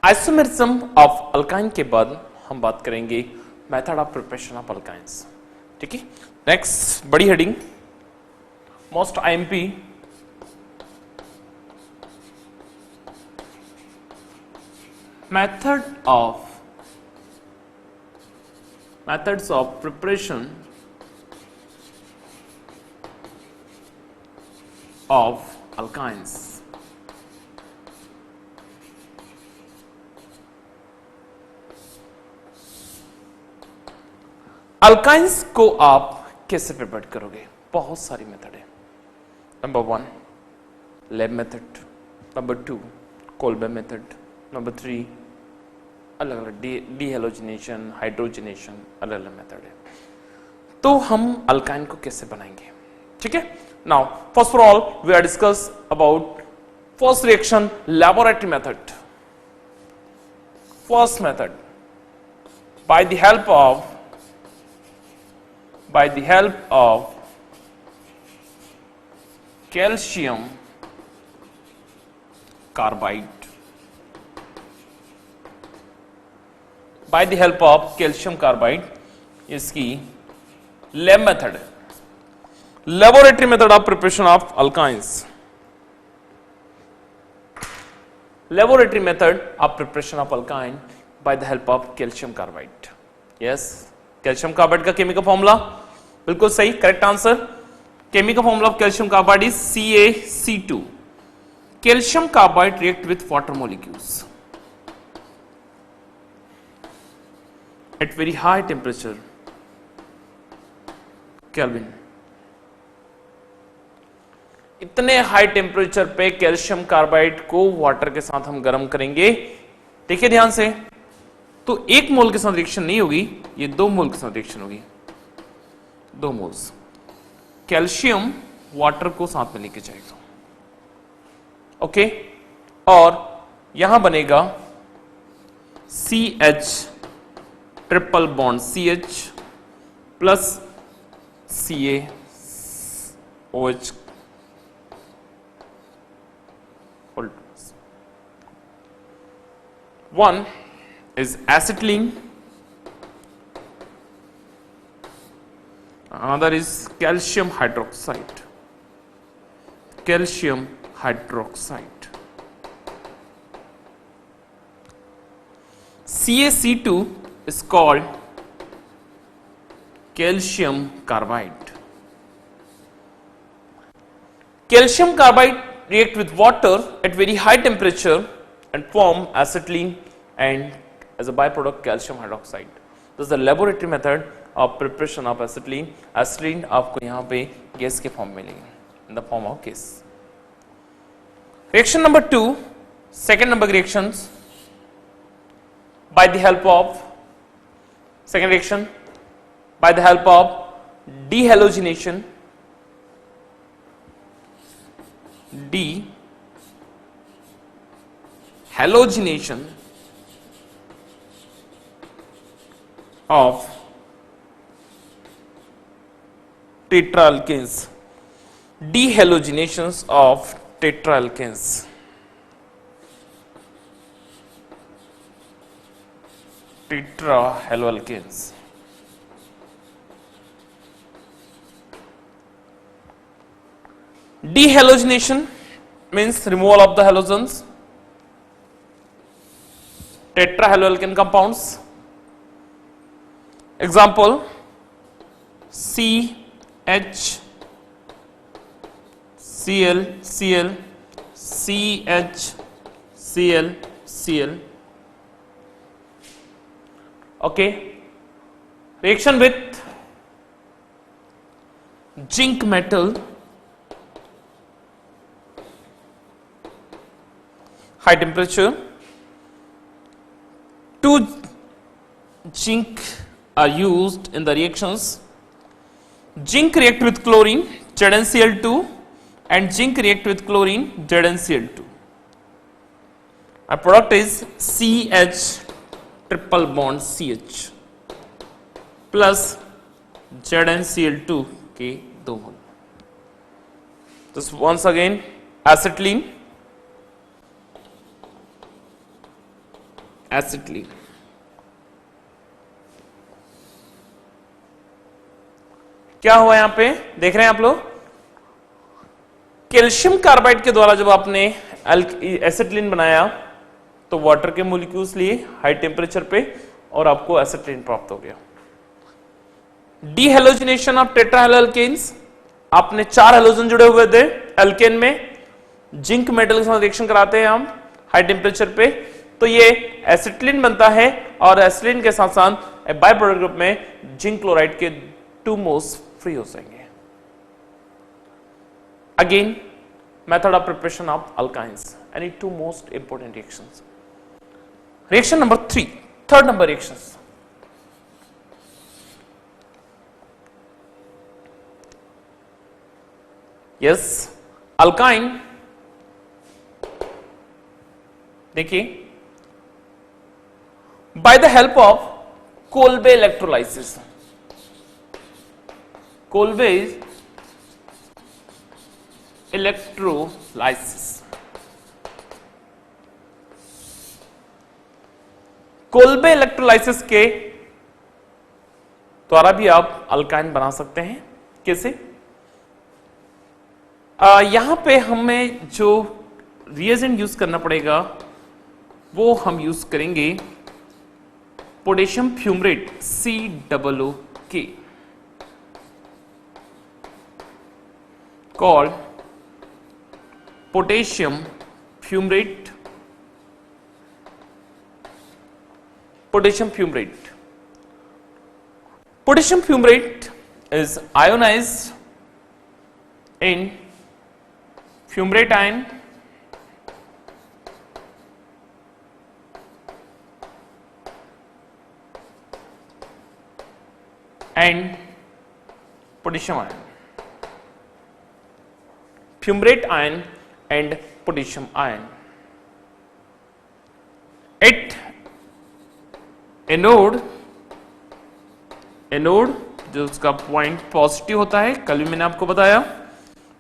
Isomerism of alkyne के बाद हम बात करेंगे method of preparation of alkynes. ठीक है, नेक्स्ट बड़ी heading most IMP methods of preparation of alkynes। Alkynes को आप कैसे प्रिपेयर करोगे? बहुत सारी मेथड है। Number 1 lab method, number 2 Kolbe method, number 3 अलग अलग डीहेलोजिनेशन, हाइड्रोजनेशन, अलग अलग मेथड है। तो हम अल्काइन को कैसे बनाएंगे? ठीक है, now first for all we are discuss about first reaction laboratory method. First method by the help of calcium carbide, by the help of calcium carbide, इसकी लैब मेथड है, laboratory method of preparation of alkynes. Laboratory method of preparation of alkyne by the help of calcium carbide। yes, calcium carbide का chemical formula बिल्कुल सही, correct answer. Chemical formula of calcium carbide is CaC2। calcium carbide react with water molecules at very high temperature Kelvin। इतने high temperature पे calcium carbide को water के साथ हम गर्म करेंगे। देखिए ध्यान से, तो एक मोल के साथ रिएक्शन नहीं होगी, ये 2 मोल के साथ रिएक्शन होगी। 2 मोल्स कैल्शियम वाटर को साथ में लेके जाएगा। ओके, और यहां बनेगा CH triple bond CH plus CaOH। One is acetylene, another is calcium hydroxide। calcium hydroxide CaC2 is called calcium carbide। calcium carbide react with water at very high temperature and form acetylene and as a byproduct calcium hydroxide। This is the laboratory method of preparation of acetylene। acetylene आपको यहाँ पे gas के form में मिलेगी, in the form of gas। Reaction number 2, second number reactions by the help of second reaction by the help of dehalogenation, halogenation of tetraalkanes, dehalogenations of tetraalkanes। tetrahaloalkanes dehalogenation means removal of the halogens, tetrahaloalkane compounds। example CH Cl Cl CH Cl Cl। okay, reaction with zinc metal, high temperature, 2 zinc are used in the reactions। zinc react with chlorine ZnCl2 and zinc react with chlorine ZnCl2। our product is CH triple bond CH plus ZnCl2 के 2 मोल। This once again acetylene acetylene. क्या हुआ यहां पे देख रहे हैं आप लोग, कैल्शियम कार्बाइड के द्वारा जब आपने एसिटिलीन बनाया तो वाटर के मोलिक्यूल्स लिए हाई टेम्परेचर पे और आपको एसिटिलीन प्राप्त हो गया। डीहेलोजिनेशन ऑफ टेट्राहेलोअल्केन्स, आपने 4 हेलोजन जुड़े हुए थे एल्केन में, जिंक मेटल के साथ रिएक्शन कराते हैं हम हाई टेम्परेचर पे, तो ये एसिटिलीन बनता है और एसिटिलीन के साथ साथ बाय प्रोडक्ट ग्रुप में जिंक क्लोराइड के 2 मोल्स फ्री हो जाएंगे। Again method of preparation of alkynes, any 2 most important reactions. Reaction number 3, third number reactions. Yes, alkyne, देखिए, by the help of Kolbe electrolysis, Kolbe electrolysis, Kolbe electrolysis के द्वारा भी आप alkyne बना सकते हैं। कैसे? यहां पे हमें जो रिएजेंट यूज करना पड़ेगा वो हम यूज करेंगे potassium fumarate COOK, called potassium fumarate, potassium fumarate. Potassium fumarate is ionized in fumarate ion and potassium ion. Fumarate ion and potassium ion. At anode, anode जो उसका पॉइंट पॉजिटिव होता है, कल भी मैंने आपको बताया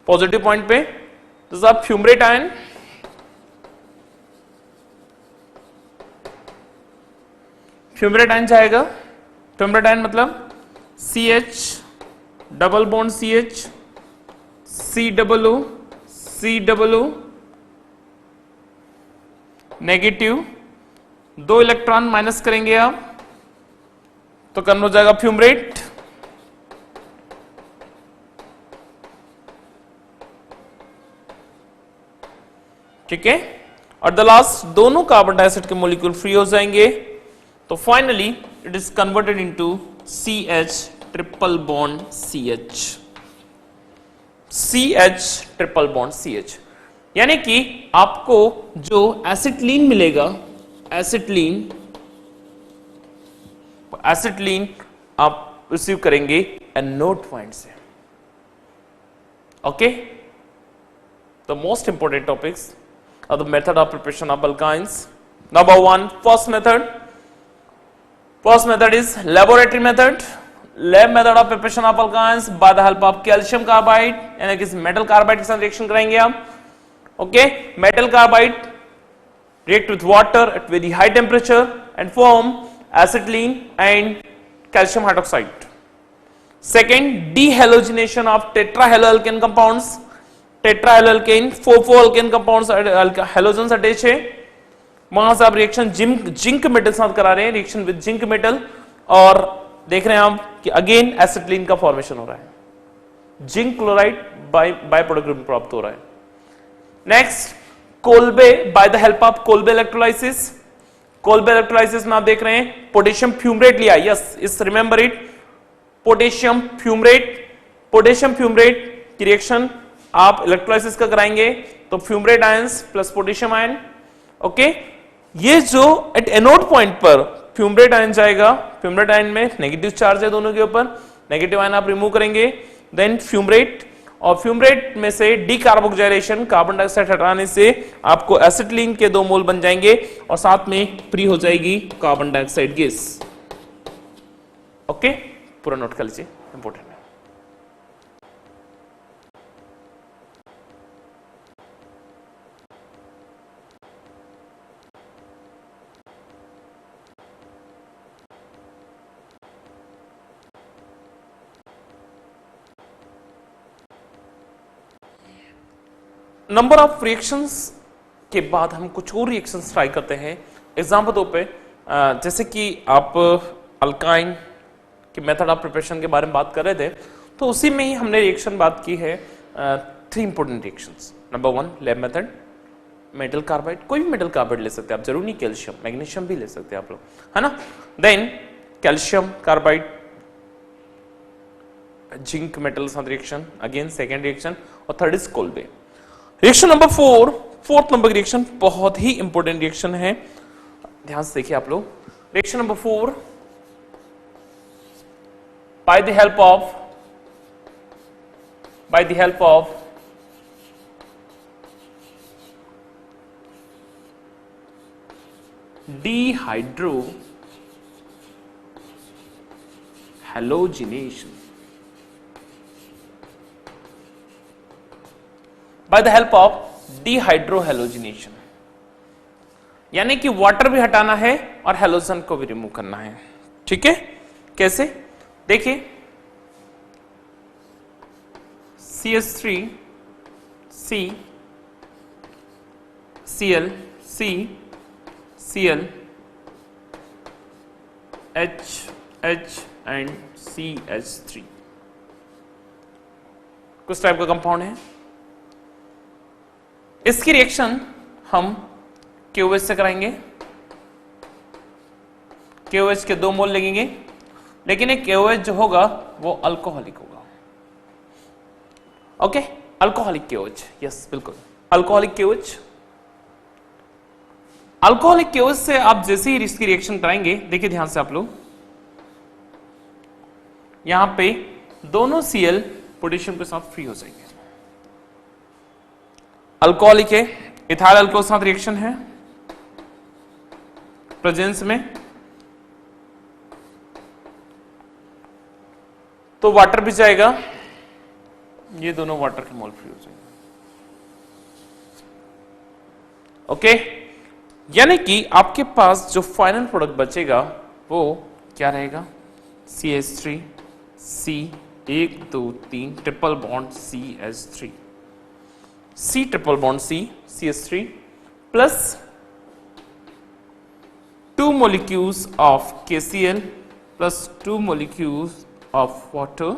पॉजिटिव पॉइंट पे, तो आप फ्यूमरेट आयन, फ्यूमरेट आयन जाएगा, फ्यूमरेट आयन मतलब CH double bond CH COO negative, 2 electron minus करेंगे आप तो कन्वर्ट हो जाएगा फ्यूमरेट, ठीक है, और द लास्ट दोनों कार्बन डाइऑक्साइड के मॉलिक्यूल फ्री हो जाएंगे, तो finally it is converted into CH triple bond CH triple bond CH, यानी कि आपको जो एसिटिलीन मिलेगा, एसिटिलीन आप रिसीव करेंगे एनोड पॉइंट से। Okay, the most important topics are the method of preparation of alkynes. Number 1, first method is laboratory method, lab method of preparation of alkynes by the help of calcium carbide, यानी कि metal carbide के साथ reaction कराएंगे आप। Okay, metal carbide react with water at very high temperature and form acetylene and calcium hydroxide. Second, dehalogenation of tetrahaloalkane compounds, tetrahaloalkane 4 alkane compounds halogens attached है, वहां से आप रिएक्शन जिंक मेटल साथ करा रहे हैं, रिएक्शन विद जिंक मेटल, और देख रहे हैं आप कि अगेन एसिटिलीन का फॉर्मेशन हो रहा है, zinc chloride bye product group प्राप्त हो रहा है। Next, Kolbe bye the help of Kolbe electrolysis, Kolbe electrolysis में आप देख रहे हैं पोटेशियम फ्यूमरेट लिया, यस इस रिमेंबर इट, पोटेशियम फ्यूमरेट की रिएक्शन आप इलेक्ट्रोलाइसिस का कराएंगे तो fumarate ions plus potassium ion. Okay, ये जो एट एनोड पॉइंट पर फ्यूमरेट आयन जाएगा, फ्यूमरेट आयन में नेगेटिव चार्ज है दोनों के ऊपर, नेगेटिव आयन आप रिमूव करेंगे, देन फ्यूमरेट, और फ्यूमरेट में से डीकार्बोक्सिलेशन कार्बन डाइऑक्साइड हटाने से आपको एसिटिलीन के 2 मोल बन जाएंगे और साथ में फ्री हो जाएगी कार्बन डाइऑक्साइड गैस। ओके, पूरा नोट कर लीजिए, इंपॉर्टेंट है। नंबर ऑफ रिएक्शंस के बाद हम कुछ और रिएक्शंस ट्राई करते हैं। एग्जाम्पल तौर पे जैसे कि आप अल्काइन के मेथड ऑफ प्रिपरेशन के बारे में बात कर रहे थे, तो उसी में ही हमने रिएक्शन बात की है 3 important reactions. Number 1 lab method, metal carbide, कोई भी मेटल कार्बाइड ले सकते हैं आप, जरूर नहीं कैल्शियम, मैग्नीशियम भी ले सकते हैं आप लोग, है ना। Then calcium carbide zinc metal साथ रिएक्शन, अगेन सेकेंड रिएक्शन, और third is Kolbe. Reaction number 4, fourth number reaction बहुत ही इंपॉर्टेंट रिएक्शन है, ध्यान से देखिए आप लोग। Reaction number 4, by the help of dehydrohalogenation, by the help of dehydrohalogenation, यानी कि वाटर भी हटाना है और हेलोजन को भी रिमूव करना है। ठीक है, कैसे देखिए, CH3 C Cl C Cl H H and CH3 कुछ टाइप का कंपाउंड है। इसकी रिएक्शन हम KOH से कराएंगे। KOH के 2 मोल लगेंगे, लेकिन एक KOH जो होगा वो अल्कोहलिक होगा। ओके, अल्कोहलिक KOH, यस बिल्कुल अल्कोहलिक KOH। अल्कोहलिक KOH से आप जैसे ही इसकी रिएक्शन कराएंगे, देखिए ध्यान से आप लोग, यहां पे दोनों Cl पोटेशियम के साथ फ्री हो जाएंगे। अल्कोहलिक है, इथाइल अल्कोहल के साथ रिएक्शन है प्रेजेंस में, तो वाटर भी जाएगा, ये दोनों वाटर के मोल फ्री हो जाएंगे। ओके, यानी कि आपके पास जो फाइनल प्रोडक्ट बचेगा वो क्या रहेगा, CH3 C 1 2 3 triple bond CH3 C triple bond C CH3 plus 2 molecules of KCl plus 2 molecules of water.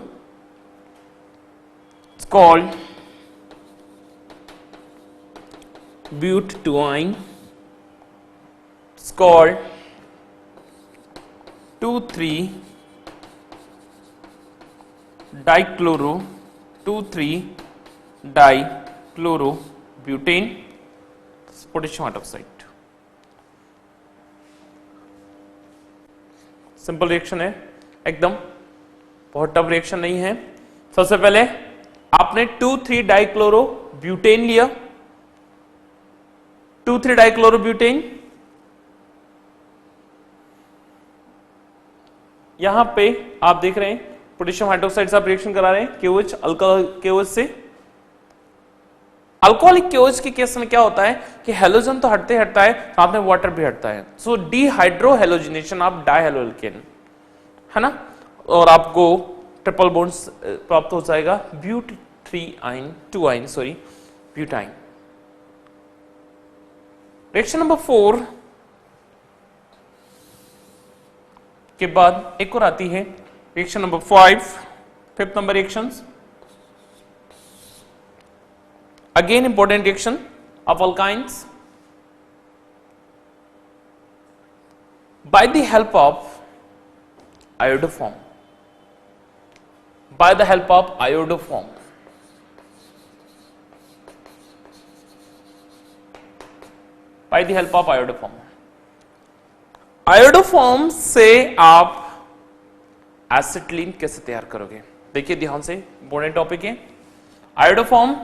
It's called butadiene. It's called 2,3 dichloro 2,3 dichlorobutane potassium hydroxide। Simple reaction है एकदम, बहुत tough reaction नहीं है। सबसे पहले आपने 2,3 dichloro butane लिया, 2,3 dichloro butane, यहां पे आप देख रहे हैं पोटेशियम हाइड्रोक्साइड से आप रिएक्शन करा रहे हैं KOH अल्कोहल KOH से। अल्कोहलिक KOH के केस में क्या होता है कि हेलोजन तो हटते हटता है, साथ में वाटर भी हटता है, सो डिहाइड्रो हेलोजिनेशन ऑफ डायहेलोल्केन, है ना, और आपको ट्रिपल बॉन्ड्स प्राप्त हो जाएगा ब्यूटाइन। रिएक्शन नंबर 4 के बाद एक और आती है reaction number 5, fifth number reactions. Again important reaction of alkynes by the help of iodoform, by the help of iodoform, by the help of iodoform। Iodoform से आप एसिटिलीन कैसे तैयार करोगे, देखिए ध्यान से, इंपॉर्टेंट टॉपिक है। Iodoform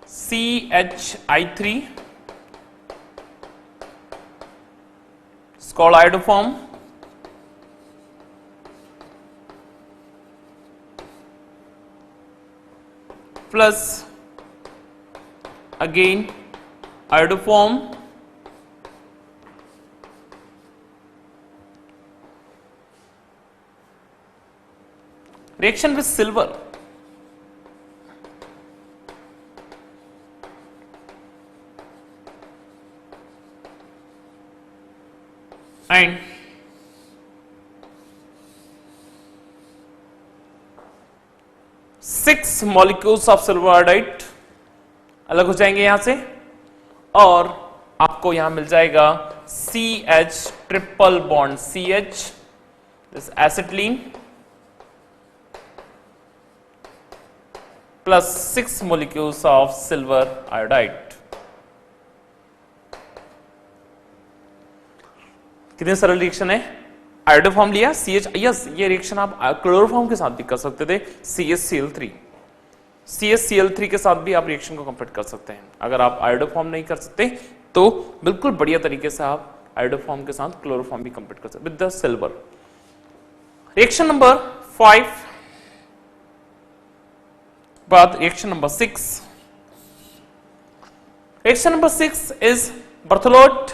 CHI3 is called iodoform, plus again iodoform reaction with silver, and six molecules of silver iodide अलग हो जाएंगे यहां से, और आपको यहां मिल जाएगा CH triple bond CH this acetylene plus 6 molecules of silver iodide। कितने सरल रिएक्शन है, आयोडोफॉर्म लिया CH, यस ये रिएक्शन आप क्लोरोफॉर्म के साथ भी कर सकते थे, CHCl3 CHCl3 के साथ भी आप रिएक्शन को कंप्लीट कर सकते हैं। अगर आप आयोडोफॉर्म नहीं कर सकते तो बिल्कुल बढ़िया तरीके से आप आयोडोफॉर्म के साथ क्लोरोफॉर्म भी कंप्लीट कर सकते with the silver. Reaction number 5 बाद reaction number 6। Reaction number 6 is Berthelot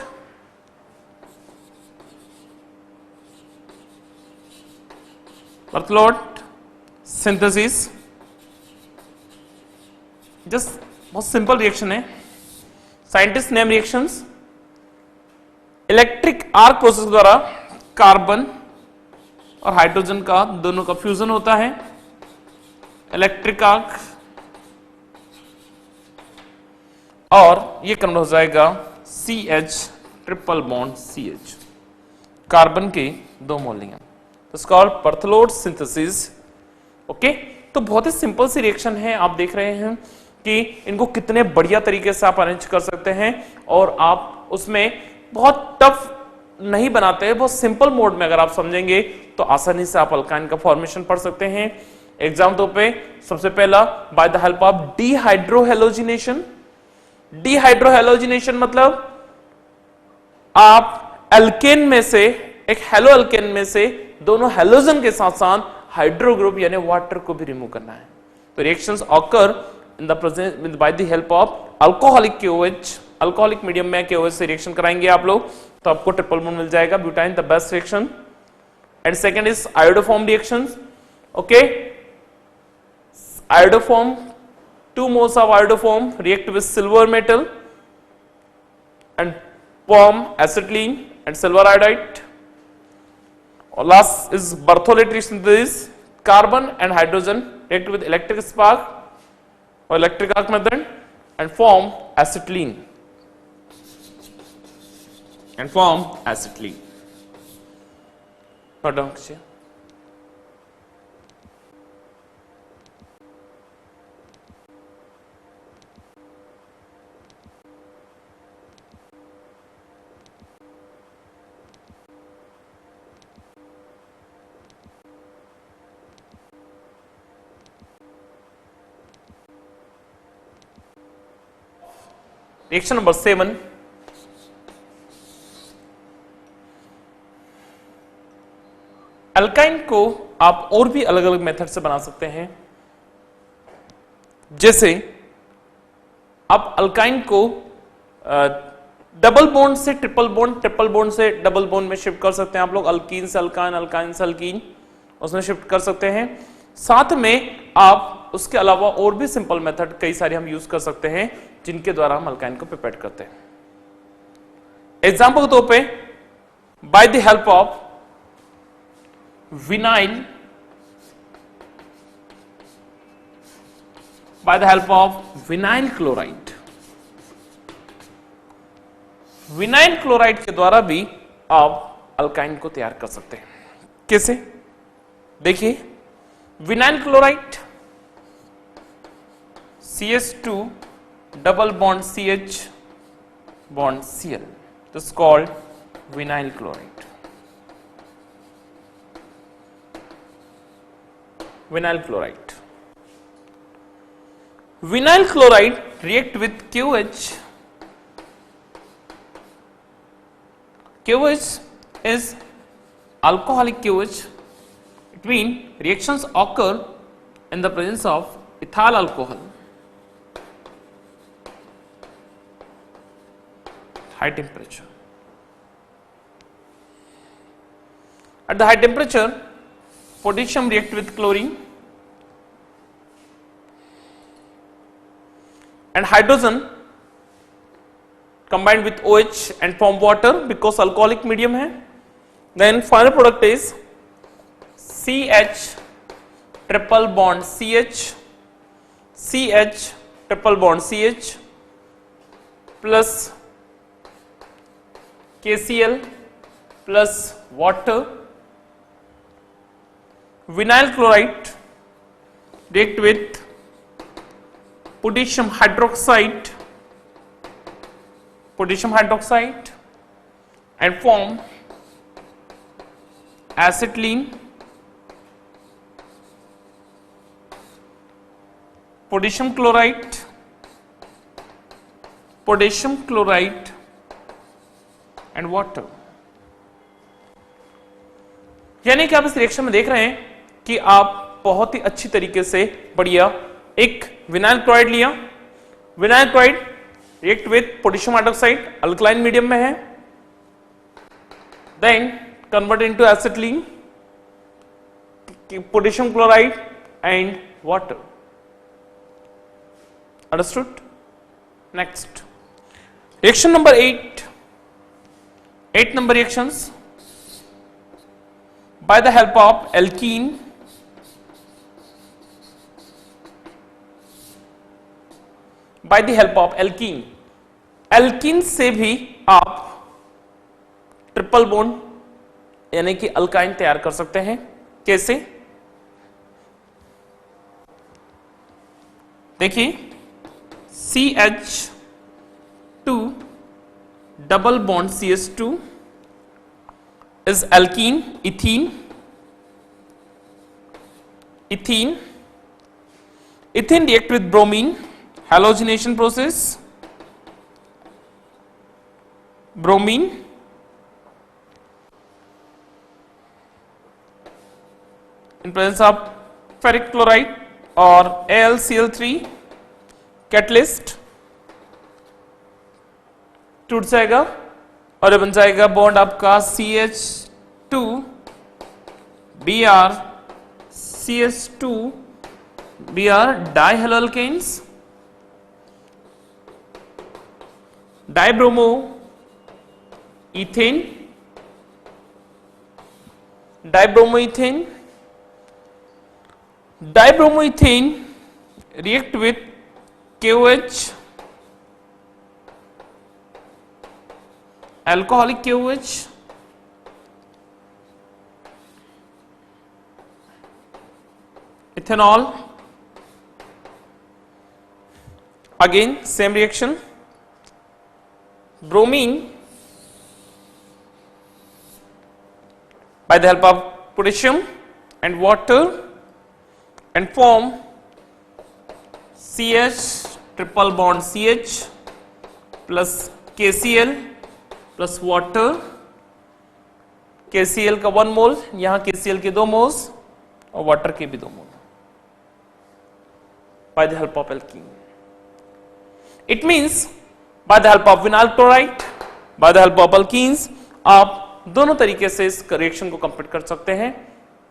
synthesis. Just बहुत सिंपल रिएक्शन है, scientist name reactions. Electric arc process द्वारा कार्बन और हाइड्रोजन का दोनों का फ्यूजन होता है, इलेक्ट्रिक आर्क, और ये कन्वर्ट हो जाएगा CH triple bond CH, carbon के 2 मोल लिया, तो कॉल्ड बर्थलोट सिंथेसिस। ओके, तो बहुत ही सिंपल सी रिएक्शन है। आप देख रहे हैं कि इनको कितने बढ़िया तरीके से आप अरेंज कर सकते हैं, और आप उसमें बहुत टफ नहीं बनाते हैं, बहुत सिंपल मोड में अगर आप समझेंगे तो आसानी से आप अल्काइन का फॉर्मेशन पढ़ सकते हैं। एग्जाम्पल पे सबसे पहला bye the help of dehydrohalogenation. Dehydrohalogenation मतलब आप एल्केन में से, एक हेलो एल्केन में से दोनों हेलोजन के साथ साथ हाइड्रो ग्रुप यानी वाटर को भी रिमूव करना है। तो reactions occur in the presents by the help of alcoholic KOH, alcoholic medium में KOH से रिएक्शन कराएंगे आप लोग, तो आपको ट्रिपल बॉन्ड मिल जाएगा, butyne the best reaction. And second is iodoform reactions. Okay, iodoform, 2 moles of iodoform react with silver metal and form acetylene and silver iodide. Or last is Bartholin synthesis, carbon and hydrogen react with electric spark or electric arc method and form acetylene. Note down. Reaction number 7, alkyne को आप और भी अलग अलग method से बना सकते हैं। जैसे आप अल्काइन को डबल बॉन्ड से ट्रिपल बॉन्ड, ट्रिपल बॉन्ड से डबल बॉन्ड में शिफ्ट कर सकते हैं आप लोग, अल्कीन से अल्काइन, अल्काइन से अल्कीन, उसमें शिफ्ट कर सकते हैं। साथ में आप उसके अलावा और भी सिंपल मेथड कई सारे हम यूज कर सकते हैं जिनके द्वारा हम अल्काइन को प्रिपेयर करते हैं। एग्जाम्पल के तौर पे bye the help of vinyl, bye the help of vinyl chloride, vinyl chloride के द्वारा भी आप अल्काइन को तैयार कर सकते हैं। कैसे? देखिए, vinyl chloride CH2 double bond CH bond Cl, this is called vinyl chloride. Vinyl chloride. Vinyl chloride react with KOH. KOH is alcoholic KOH. It means reactions occur in the presence of ethyl alcohol, high temperature. At the high temperature, potassium react with chlorine and hydrogen combined with OH and form water because alcoholic medium है, Then final product is CH triple bond CH, CH triple bond CH plus KCl plus water, vinyl chloride react with potassium hydroxide, and form acetylene, potassium chloride and water. यानी कि आप इस reaction में देख रहे हैं कि आप बहुत ही अच्छी तरीके से बढ़िया एक विनाइल क्लोराइड लिया, vinyl chloride react with potassium hydroxide, alkaline medium में है, then convert into acetylene, potassium chloride and water. Understood? Next reaction number 8 number reactions by the help of alkene alkene से भी आप ट्रिपल बॉन्ड यानी कि alkyne तैयार कर सकते हैं. कैसे? देखिए CH2 double bond CH2 is alkene, ethene react with bromine, halogenation process, bromine in presence of ferric chloride or AlCl3 catalyst टूट जाएगा और ये बन जाएगा बॉन्ड आपका CH2 Br CH2 Br dihaloalkanes, dibromo ethane, dibromo ethane react with KOH, alcoholic KOH, ethanol, again same reaction, bromine by the help of potassium and water and form CH triple bond CH plus KCl plus water, KCl का 1 मोल, यहां KCl के 2 moles और water के भी 2 mole by the help of alkene. It means by the help of vinyl chloride, by the help of alkenes आप दोनों तरीके से इस रिएक्शन को कंप्लीट कर सकते हैं.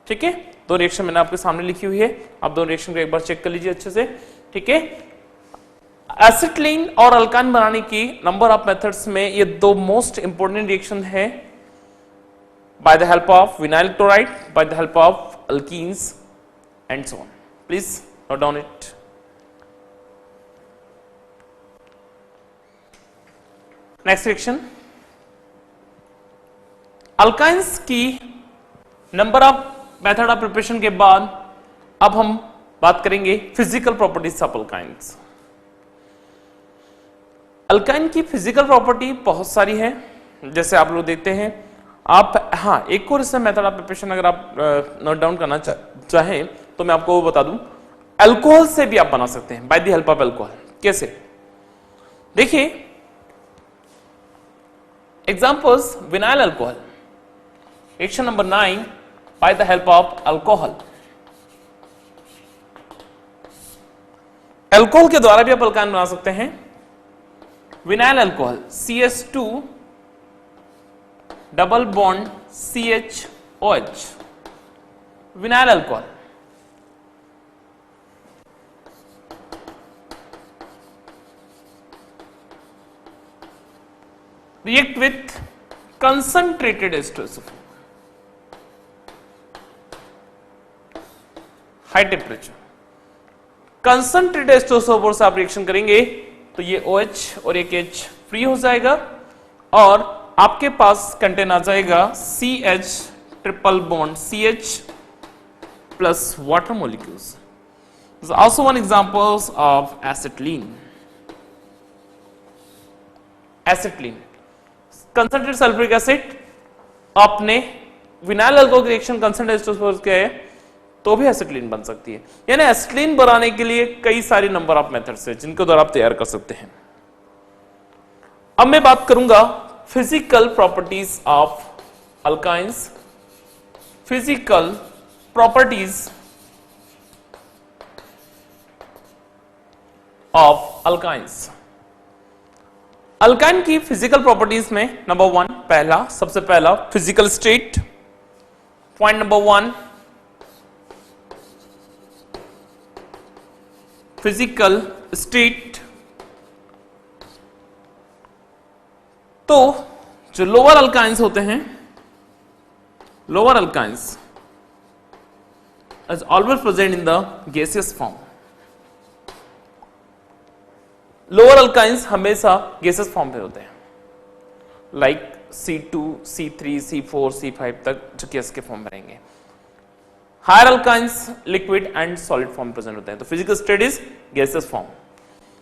ठीक है, दो रिएक्शन मैंने आपके सामने लिखी हुई है, आप दोनों रिएक्शन को एक बार चेक कर लीजिए अच्छे से. ठीक है, एसिटिलीन और अल्काइन बनाने की नंबर ऑफ मेथड्स में ये दो मोस्ट इंपोर्टेंट रिएक्शन है, by the help of vinyl chloride, by the help of alkenes and so on. Please note down it. Next reaction, alkynes की number of method of preparation के बाद अब हम बात करेंगे physical properties of alkynes. Alkyne की physical property बहुत सारी है, जैसे आप लोग देखते हैं. आप हाँ, एक और इसमें मेथड ऑफ प्रिपरेशन अगर आप नोट डाउन करना चाहें तो मैं आपको वो बता दूं, अल्कोहल से भी आप बना सकते हैं bye the help of alcohol. कैसे? देखिए examples, vinyl alcohol, reaction number 9 bye the help of alcohol. Alcohol के द्वारा भी आप अल्काइन बना सकते हैं. Vinyl alcohol CH2 double bond CHOH, vinyl alcohol. React with concentrated H2SO4. High temperature. Concentrated H2SO4 से आप रिएक्शन करेंगे तो ये OH और एक H फ्री हो जाएगा और आपके पास कंटेन आ जाएगा CH triple bond CH plus water molecules. This is also one examples of acetylene. Acetylene, concentrated sulfuric acid, आपने vinyl alcohol reaction concentrated H2SO4 के है तो भी एसिटिलीन बन सकती है। यानी एसिटिलीन बनाने के लिए कई सारी नंबर ऑफ मेथड्स हैं जिनके द्वारा आप तैयार कर सकते हैं। अब मैं बात करूंगा physical properties of alkynes. Physical properties of alkynes. Alkyne की फिजिकल प्रॉपर्टीज में नंबर 1 पहला सबसे पहला physical state. Point number 1 physical state. तो जो लोअर अल्काइंस होते हैं, lower alkynes is always present in the gaseous form. Lower alkynes हमेशा गैसियस फॉर्म पे होते हैं, like C2, C3, C4, C5 तक जो गैस के फॉर्म में रहेंगे। Higher alkynes liquid and solid form present होते हैं। तो physical state is gaseous form.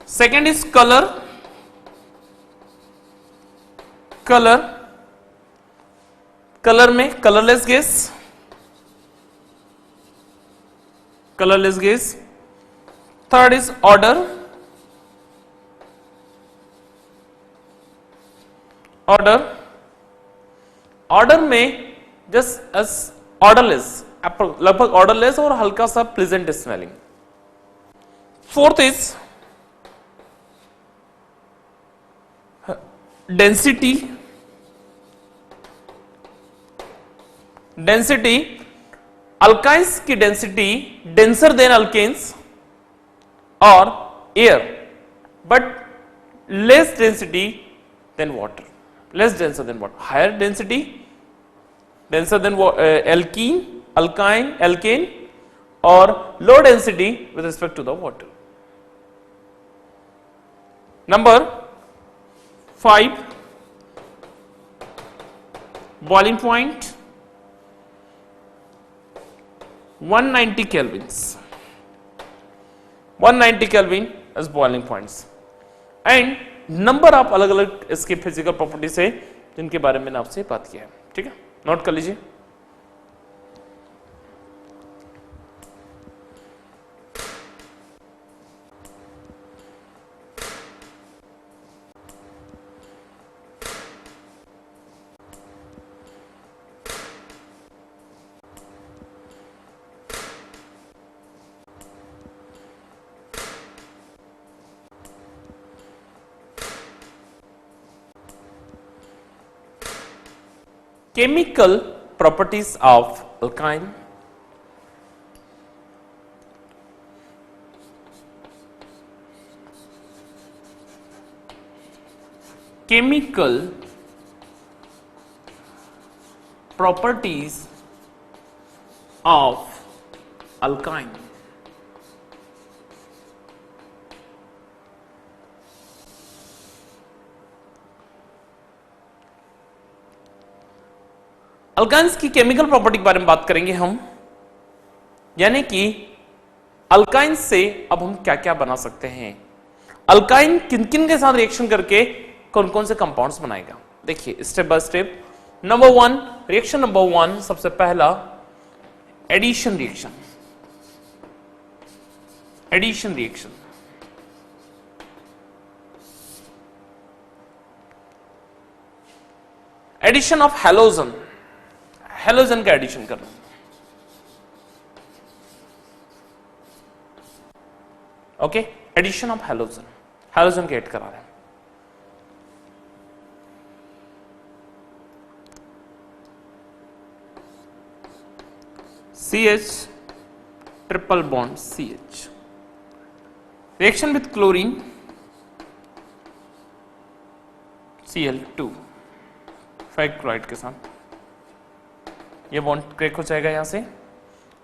Second is colour. Colour, colour में colourless gas, colourless gas. Third is order. Order, order में जस्ट एस ऑर्डरलेस, लगभग orderless और हल्का सा pleasant smelling. Fourth is density. Density, alkynes की डेंसिटी डेंसर देन अल्केन्स और air, but less density than water, less denser than water. Higher density denser than alkene, alkyne, alkane, or low density with respect to the water. Number 5, boiling point 190 kelvins. 190 Kelvin is boiling points. And number of अलग अलग इसके physical properties है जिनके बारे में मैंने आपसे बात किया है। ठीक है, नोट कर लीजिए। Chemical properties of alkyne. Chemical properties of alkyne. Alkynes की केमिकल प्रॉपर्टी के बारे में बात करेंगे हम, यानी कि अल्काइन से अब हम क्या क्या बना सकते हैं, अल्काइन किन किन के साथ रिएक्शन करके कौन कौन से कंपाउंड्स बनाएगा। देखिए step by step. Number 1, reaction number 1, सबसे पहला addition reaction. Addition reaction, addition of halogen, halogen का एडिशन करना। Okay, addition of halogen, halogen के ऐड करा रहे हैं। CH triple bond CH, reaction with chlorine Cl2 ferric chloride के साथ, ये बॉन्ड क्रेक हो जाएगा यहां से,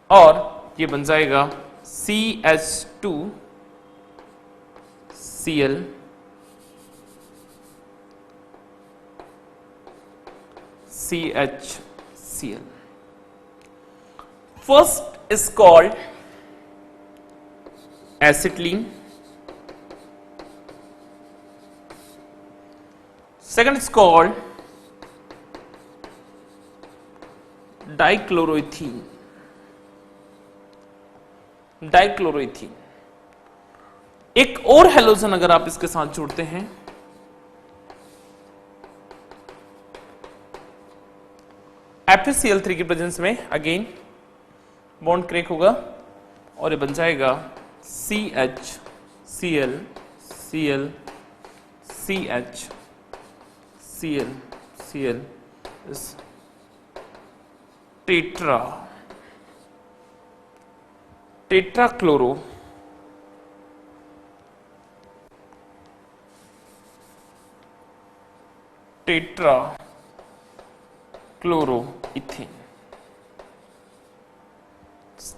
और ये बन जाएगा CH2Cl CHCl. First is called acetylene. Second is called dichloroethene. डाइक्लोरोइथीन. एक और हेलोजन अगर आप इसके साथ जोड़ते हैं, FeCl3 की प्रेजेंस में अगेन बॉन्ड क्रेक होगा और ये बन जाएगा CHCl Cl CH Cl Cl is टेट्राक्लोरो टेट्राक्लोरोइथेन.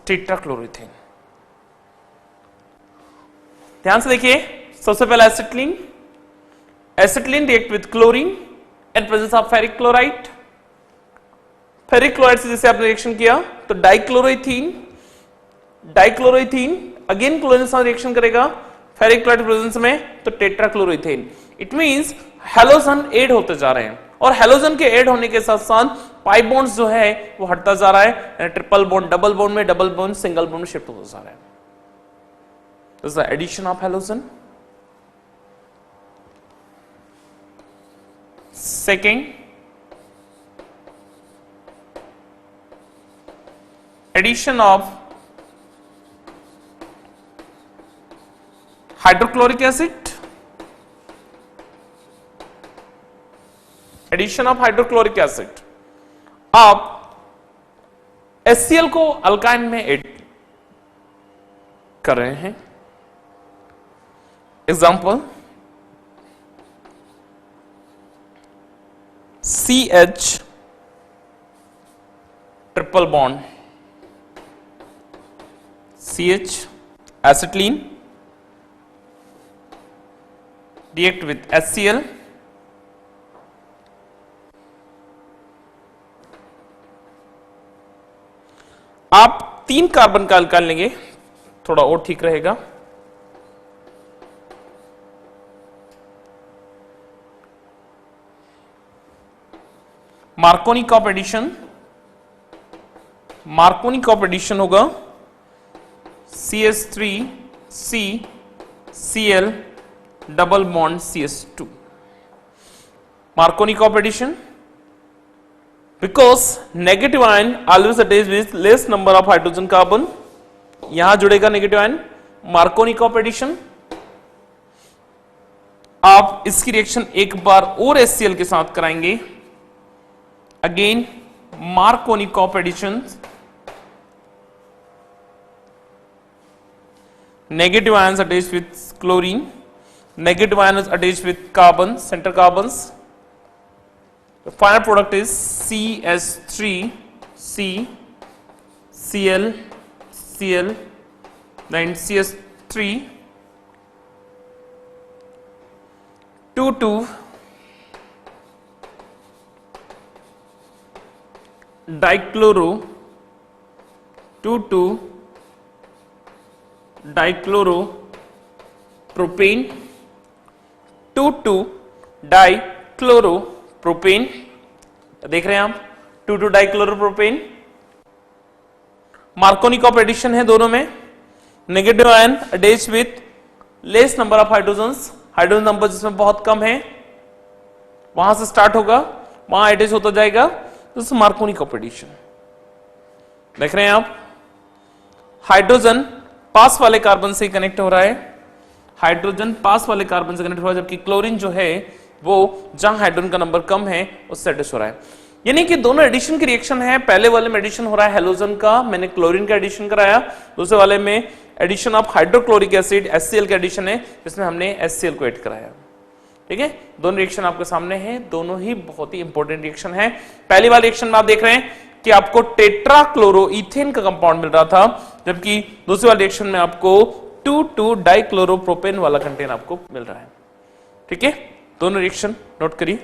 टेट्राक्लोरोइथेन. ध्यान से देखिए, सबसे पहला acetylene. Acetylene react with chlorine in presence of ferric chloride. Ferric chloride से जैसे आपने रिएक्शन किया तो डाइक्लोरोइथीन. डाइक्लोरोइथीन अगेन क्लोरीन के साथ रिएक्शन करेगा फेरिक क्लोराइड प्रेजेंस में तो टेट्राक्लोरोइथेन. इट मींस हेलोजन ऐड होते जा रहे हैं और हेलोजन के ऐड होने के साथ साथ पाई बॉन्ड्स जो है वो हटता जा रहा है. ट्रिपल बॉन्ड डबल बॉन्ड में, डबल बॉन्ड सिंगल बॉन्ड में शिफ्ट होता जा रहा है. This is the addition of halogen. Second, addition of hydrochloric acid. Addition of hydrochloric acid. आप HCl को अल्काइन में ऐड कर रहे हैं. Example CH triple bond CH acetylene react with HCl. आप 3 कार्बन का अल्काइल लेंगे, थोड़ा और ठीक रहेगा. Markovnikov addition. Markovnikov addition होगा CH3CCl double bond CH2. Markovnikov addition because negative ion always attached with less number of hydrogen carbon. यहां जुड़ेगा negative ion. Markovnikov addition. आप इसकी रिएक्शन एक बार और HCl के साथ कराएंगे. Again Markovnikov addition. Negative ions attached with chlorine. Negative ions attached with carbon, center carbons. The final product is CH3CCl Cl then CH3 2,2 dichloro 2,2 dichloro-propane 2,2 dichloro-propane. देख रहे हैं आप 2,2 dichloro-propane. मार्कोनी कॉप एडिशन है दोनों में. Negative ion attach with less number of hydrogens. Hydrogen number जिसमें बहुत कम है वहां से स्टार्ट होगा, वहां अटैच होता जाएगा. तो मार्कोनी कॉप एडिशन देख रहे हैं आप. हाइड्रोजन पास वाले कार्बन से कनेक्ट हो रहा है. हाइड्रोजन पास वाले कार्बन से कनेक्ट हो रहा है, जबकि क्लोरीन जो है वो जहां हाइड्रोजन का नंबर कम है उससे अटैच हो रहा है. यानी कि दोनों एडिशन की रिएक्शन है. पहले वाले में एडिशन हो रहा है हेलोजन का, मैंने क्लोरीन का एडिशन कराया. दूसरे वाले में addition of hydrochloric acid HCl का एडिशन है, जिसमें हमने HCl को ऐड कराया. ठीक है, दोनों रिएक्शन आपके सामने हैं. दोनों ही बहुत ही इंपॉर्टेंट रिएक्शन है. पहली वाली रिएक्शन में आप देख रहे हैं कि आपको टेट्राक्लोरोइथेन का कंपाउंड मिल रहा था, जबकि दूसरे वाले रिएक्शन में आपको 2,2 डाइक्लोरोप्रोपेन वाला कंटेन आपको मिल रहा है। ठीक है, दोनों रिएक्शन नोट करिए।